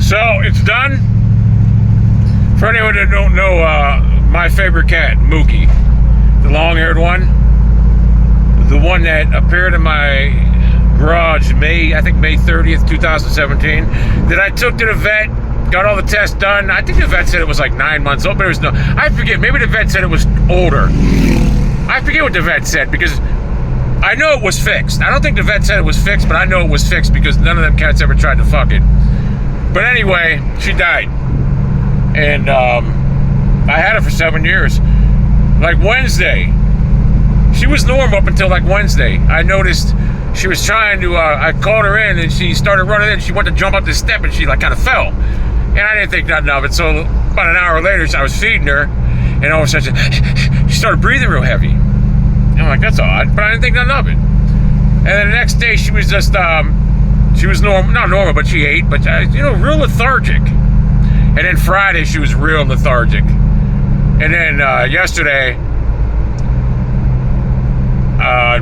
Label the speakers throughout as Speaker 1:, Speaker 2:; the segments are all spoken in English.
Speaker 1: So it's done. For anyone that don't know, my favorite cat, Muki, the long-haired one, the one that appeared in my garage May 30th, 2017, that I took to the vet, got all the tests done. I think the vet said it was like 9 months old, but it was no, I forget, maybe the vet said it was older. I forget what the vet said, because I know it was fixed. I don't think the vet said it was fixed, but I know it was fixed because none of them cats ever tried to fuck it. But anyway, she died. And I had her for 7 years. Like Wednesday, she was normal up until like Wednesday. I noticed she was trying to, I called her in and she started running in. She went to jump up the step and she like kind of fell. And I didn't think nothing of it. So about an hour later, I was feeding her and all of a sudden she started breathing real heavy. And I'm like, that's odd, but I didn't think nothing of it. And then the next day she was just, she was normal, not normal, but she ate, but real lethargic. And then Friday she was real lethargic. And then yesterday,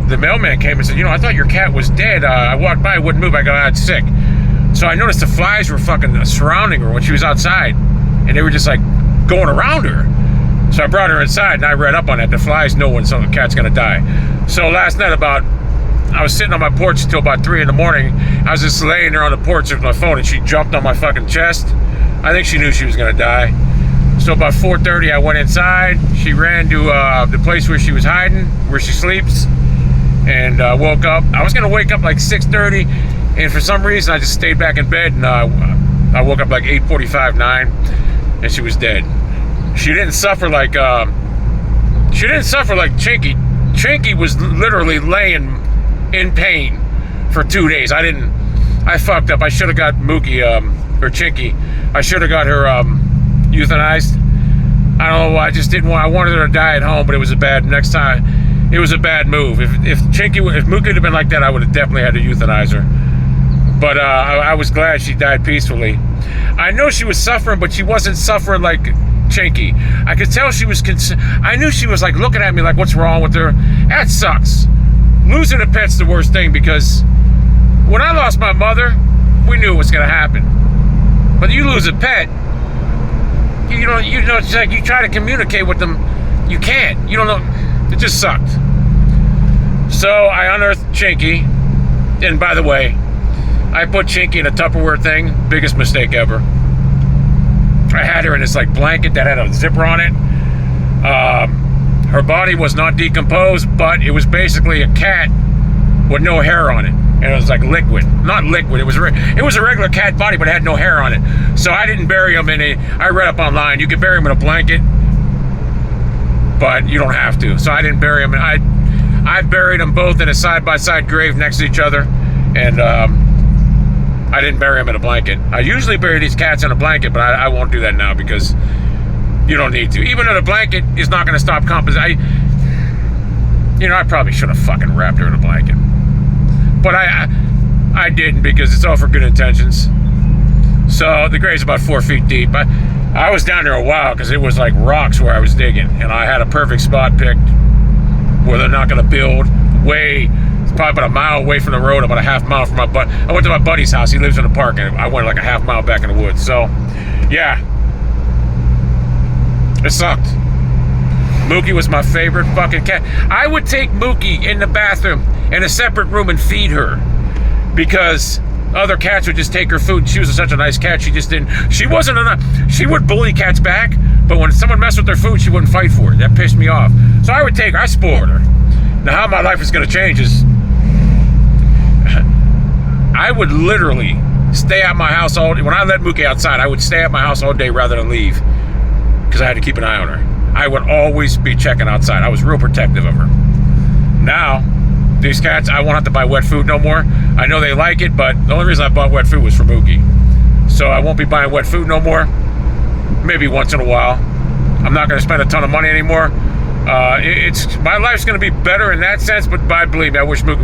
Speaker 1: the mailman came and said, I thought your cat was dead. I walked by, wouldn't move. I go, it's sick. So I noticed the flies were fucking surrounding her when she was outside. And they were just like going around her. So I brought her inside and I read up on that. The flies know when some cat's gonna die. So last night I was sitting on my porch until about 3 in the morning. I was just laying there on the porch with my phone and she jumped on my fucking chest. I think she knew she was gonna die. So about 4:30 I went inside. She ran to the place where she was hiding, where she sleeps, and woke up. I was gonna wake up like 6:30, and for some reason I just stayed back in bed, and I woke up like 8:45, 9, and she was dead. She didn't suffer like Chinky. Chinky was literally laying in pain for 2 days. I fucked up. I should have got Muki, or Chinky. I should have got her euthanized. I don't know why. I just didn't want. I wanted her to die at home, but it was a bad. Next time, it was a bad move. If Muki had been like that, I would have definitely had to euthanize her. But I was glad she died peacefully. I know she was suffering, but she wasn't suffering like Chinky. I could tell she was. I knew she was like looking at me like, "What's wrong with her?" That sucks. Losing a pet's the worst thing, because when I lost my mother, we knew it was going to happen. But you lose a pet, it's like you try to communicate with them, you can't. You don't know. It just sucked. So I unearthed Chinky, and by the way, I put Chinky in a Tupperware thing. Biggest mistake ever. I had her in this like blanket that had a zipper on it. Her body was not decomposed, but it was basically a cat with no hair on it. And it was like liquid. Not liquid, it was a regular cat body, but it had no hair on it. So I didn't bury them I read up online, you can bury them in a blanket, but you don't have to. So I didn't bury them. I buried them both in a side-by-side grave next to each other, and I didn't bury them in a blanket. I usually bury these cats in a blanket, but I won't do that now because you don't need to. Even though the blanket is not going to stop I probably should have fucking wrapped her in a blanket. But I didn't, because it's all for good intentions. So the grave's about 4 feet deep. I was down there a while because it was like rocks where I was digging, and I had a perfect spot picked where they're not going to build. It's probably about a mile away from the road, about a half mile from I went to my buddy's house. He lives in the park, and I went like a half mile back in the woods. So yeah, it sucked. Muki was my favorite fucking cat. I would take Muki in the bathroom in a separate room and feed her, because other cats would just take her food. She was such a nice cat. She just didn't. She wasn't enough. She would bully cats back, but when someone messed with their food, she wouldn't fight for it. That pissed me off. So I would take her. I spoiled her. Now how my life is going to change is I would literally stay at my house all day. When I let Muki outside, I would stay at my house all day rather than leave, because I had to keep an eye on her. I would always be checking outside. I was real protective of her. Now, these cats, I won't have to buy wet food no more. I know they like it, but the only reason I bought wet food was for Muki. So I won't be buying wet food no more. Maybe once in a while. I'm not going to spend a ton of money anymore. My life's going to be better in that sense, but believe me, I wish Muki...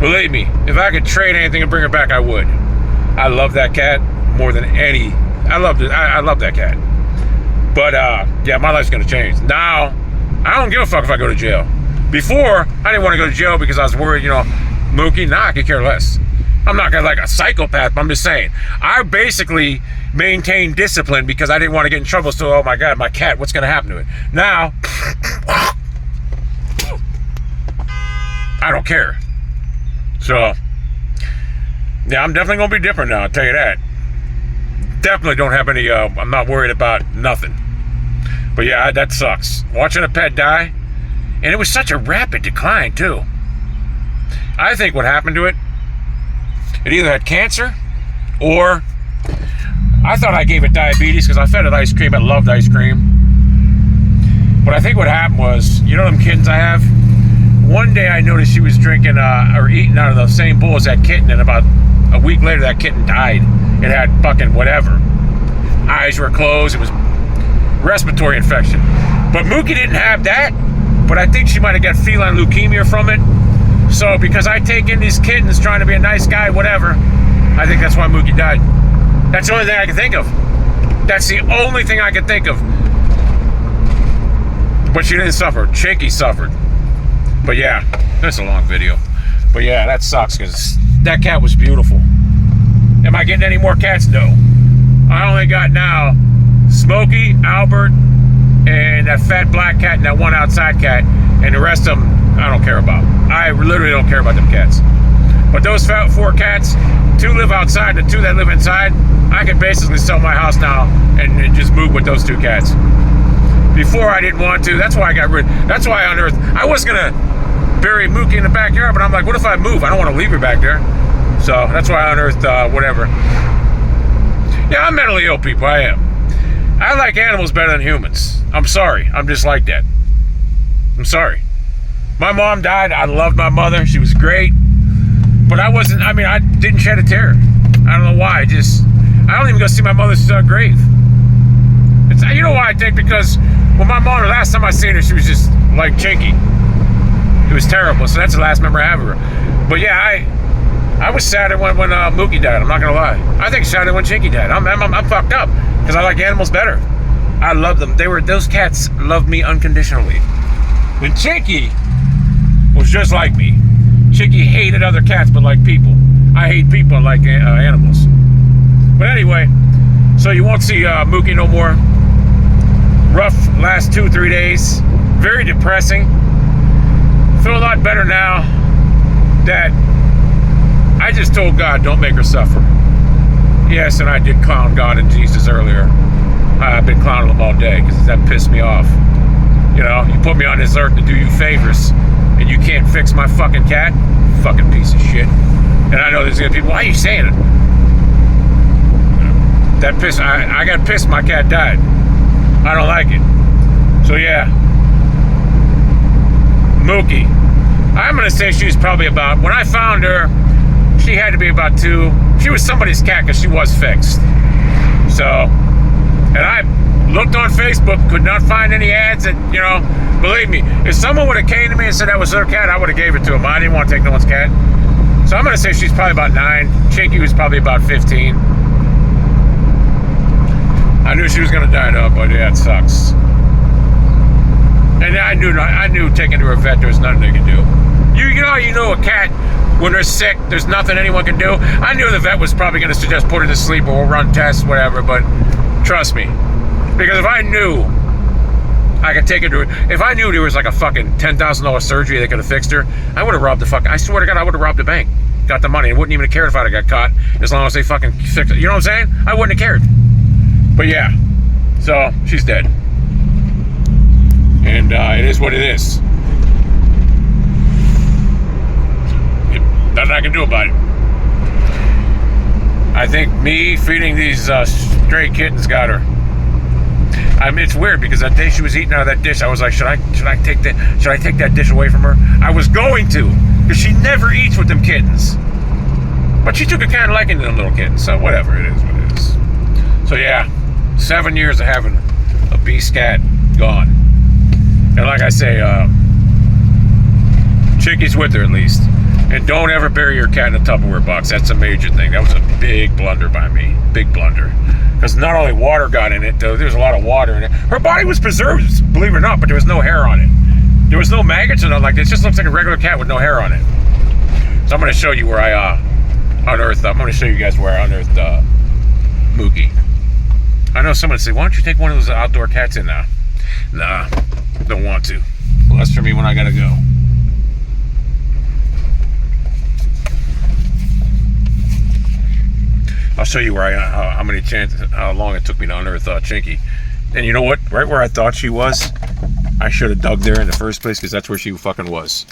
Speaker 1: Believe me, if I could trade anything and bring her back, I would. I love that cat more than any... I love that cat. But, yeah, my life's going to change. Now, I don't give a fuck if I go to jail. Before, I didn't want to go to jail because I was worried, Muki, I could care less. I'm not gonna like a psychopath, but I'm just saying. I basically maintained discipline because I didn't want to get in trouble. So, oh my God, my cat, what's gonna happen to it? Now, I don't care. So, yeah, I'm definitely gonna be different now, I'll tell you that. Definitely don't have any, I'm not worried about nothing. But yeah, that sucks. Watching a pet die, and it was such a rapid decline too. I think what happened to it, it either had cancer, or I thought I gave it diabetes because I fed it ice cream. I loved ice cream. But I think what happened was, you know them kittens I have? One day I noticed she was drinking or eating out of the same bowl as that kitten, and about a week later that kitten died. It had fucking whatever. Eyes were closed. It was respiratory infection. But Muki didn't have that, but I think she might have got feline leukemia from it. So because I take in these kittens trying to be a nice guy, whatever, I think that's why Muki died. That's the only thing I can think of. That's the only thing I can think of. But she didn't suffer. Chinky suffered. But yeah, that's a long video. But yeah, that sucks because that cat was beautiful. Am I getting any more cats? No. I only got now Smokey, Albert, and that fat black cat and that one outside cat, and the rest of them I don't care about. I literally don't care about them cats. But those 4 cats, 2 live outside, the 2 that live inside, I can basically sell my house now and just move with those 2 cats. Before I didn't want to. That's why I got rid. That's why I unearthed. I was gonna bury Muki in the backyard, but I'm like, what if I move? I don't want to leave her back there. So that's why I unearthed whatever. Yeah, I'm mentally ill, people. I am. I like animals better than humans. I'm sorry. I'm just like that. I'm sorry. My mom died. I loved my mother. She was great. But I didn't shed a tear. I don't know why. I don't even go see my mother's grave. You know why I think? Because when my mom, the last time I seen her, she was just like Chinky. It was terrible. So that's the last memory I have of her. But yeah, I was sad when Muki died. I'm not gonna lie. I think sad when Chinky died. I'm fucked up because I like animals better. I love them. Those cats loved me unconditionally. When Chinky was just like me. Chinky hated other cats but like people. I hate people and like animals. But anyway, so you won't see Muki no more. Rough last 2-3 days. Very depressing. Feel a lot better now that I just told God, don't make her suffer. Yes, and I did clown God and Jesus earlier. I've been clowning them all day because that pissed me off. You know, you put me on this earth to do you favors, and you can't fix my fucking cat? Fucking piece of shit. And I know there's gonna be people, why are you saying it? That piss, I got pissed my cat died. I don't like it. So yeah. Muki. I'm gonna say she was probably about, when I found her, she had to be about 2. She was somebody's cat because she was fixed. So, and I looked on Facebook, could not find any ads that, you know, believe me, if someone would have came to me and said that was their cat, I would have gave it to him. I didn't want to take no one's cat. So I'm going to say she's probably about 9. Chinky was probably about 15. I knew she was going to die though, but yeah, it sucks. And I knew taking her to a vet, there was nothing they could do. You know a cat, when they're sick, there's nothing anyone can do. I knew the vet was probably going to suggest put her to sleep or we'll run tests, whatever, but trust me. Because if I knew I could take her to, if I knew there was like a fucking $10,000 surgery that could have fixed her, I would have robbed I swear to God, I would have robbed the bank. Got the money. I wouldn't even have cared if I'd have got caught, as long as they fucking fixed it. You know what I'm saying? I wouldn't have cared. But yeah, so she's dead. And it is what it is. Nothing I can do about it. I think me feeding these stray kittens got her. I mean, it's weird because that day she was eating out of that dish, I was like, should I take that dish away from her? I was going to, because she never eats with them kittens. But she took a kind of liking to them little kittens, so whatever, it is what it is. So yeah, 7 years of having a beast cat gone. And like I say, Chicky's with her at least. And don't ever bury your cat in a Tupperware box. That's a major thing. That was a big blunder by me. Big blunder. Because not only water got in it, though, there was a lot of water in it. Her body was preserved, believe it or not, but there was no hair on it. There was no maggots or nothing like that. It just looks like a regular cat with no hair on it. So I'm going to show you where I unearthed. I'm going to show you guys where I unearthed Muki. I know someone would say, why don't you take one of those outdoor cats in now? Nah, don't want to. Well, that's for me when I gotta go. I'll show you where how long it took me to unearth Chinky. And you know what? Right where I thought she was, I should have dug there in the first place, because that's where she fucking was.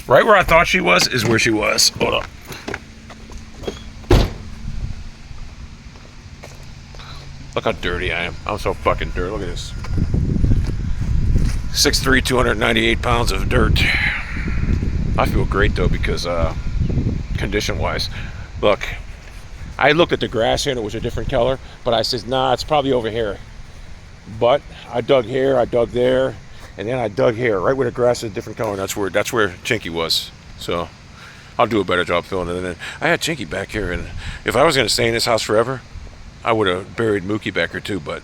Speaker 1: Right where I thought she was is where she was. Hold up. Look how dirty I am. I'm so fucking dirty. Look at this. 6'3", 298 pounds of dirt. I feel great though, because condition-wise, look, I looked at the grass here and it was a different color, but I said, nah, it's probably over here. But I dug here, I dug there, and then I dug here, right where the grass is a different color. And that's where Chinky was. So I'll do a better job filling it in. I had Chinky back here, and if I was going to stay in this house forever, I would have buried Mookie back here too. But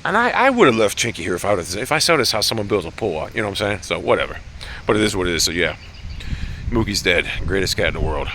Speaker 1: and I would have left Chinky here if I sell this house, someone builds a pool out. You know what I'm saying? So whatever. But it is what it is. So yeah, Mookie's dead. Greatest cat in the world.